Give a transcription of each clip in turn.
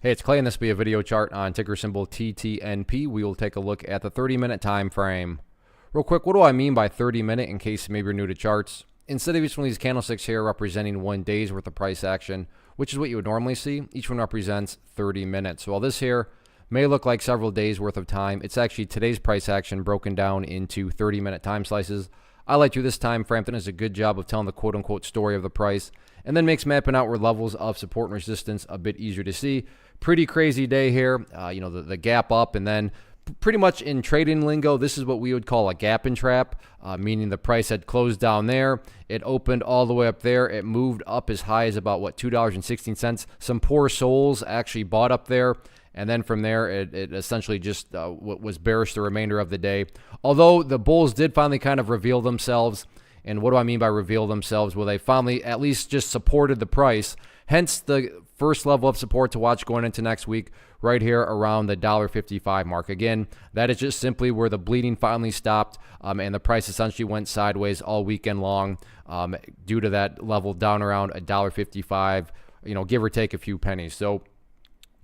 Hey, it's Clay, and this will be a video chart on ticker symbol TTNP. We will take a look at the 30-minute time frame. Real quick, what do I mean by 30-minute in case maybe you're new to charts? Instead of each one of these candlesticks here representing 1 day's worth of price action, which is what you would normally see, each one represents 30 minutes. So while this here may look like several days worth of time, it's actually today's price action broken down into 30-minute time slices. I like through this time frame that does a good job of telling the quote-unquote story of the price, and then makes mapping out where levels of support and resistance a bit easier to see. Pretty crazy day here. The gap up, and then pretty much in trading lingo, this is what we would call a gap and trap, meaning the price had closed down there. It opened all the way up there. It moved up as high as about, $2.16. Some poor souls actually bought up there. And then from there, it essentially just was bearish the remainder of the day. Although the bulls did finally kind of reveal themselves. And what do I mean by reveal themselves? Well, they finally at least just supported the price. Hence the first level of support to watch going into next week right here around the $1.55 mark. Again, that is just simply where the bleeding finally stopped, and the price essentially went sideways all weekend long due to that level down around $1.55, give or take a few pennies. So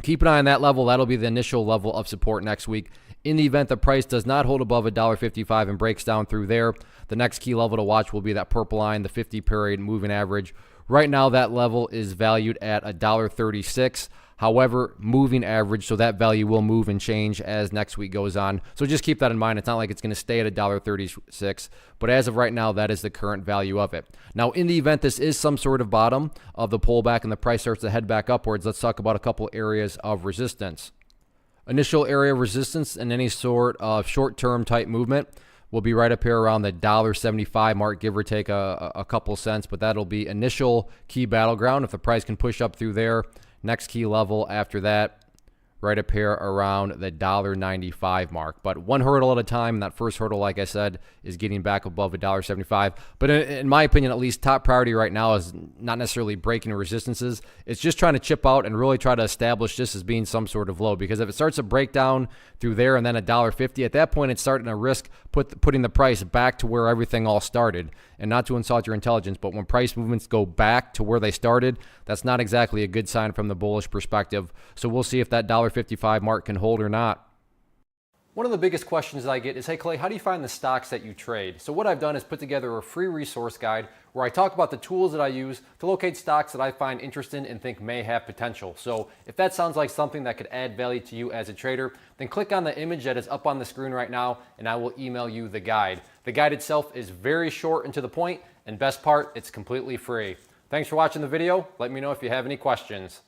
keep an eye on that level. That'll be the initial level of support next week. In the event the price does not hold above $1.55 and breaks down through there, the next key level to watch will be that purple line, the 50-period moving average. Right now, that level is valued at $1.36. However, moving average, so that value will move and change as next week goes on. So just keep that in mind. It's not like it's going to stay at $1.36, but as of right now, that is the current value of it. Now, in the event this is some sort of bottom of the pullback and the price starts to head back upwards, let's talk about a couple areas of resistance. Initial area of resistance in any sort of short-term type movement will be right up here around the $1.75 mark, give or take a couple cents, but that'll be initial key battleground. If the price can push up through there, next key level after that, right up here around the $1.95 mark. But one hurdle at a time, and that first hurdle, like I said, is getting back above $1.75. But in my opinion, at least, top priority right now is not necessarily breaking resistances. It's just trying to chip out and really try to establish this as being some sort of low. Because if it starts to break down through there and then $1.50, at that point, it's starting to risk putting the price back to where everything all started. And not to insult your intelligence, but when price movements go back to where they started, that's not exactly a good sign from the bullish perspective. So we'll see if that $1.55 mark can hold or not. One of the biggest questions that I get is, hey Clay, how do you find the stocks that you trade? So what I've done is put together a free resource guide where I talk about the tools that I use to locate stocks that I find interesting and think may have potential. So if that sounds like something that could add value to you as a trader, then click on the image that is up on the screen right now and I will email you the guide. The guide itself is very short and to the point, and best part, it's completely free. Thanks for watching the video. Let me know if you have any questions.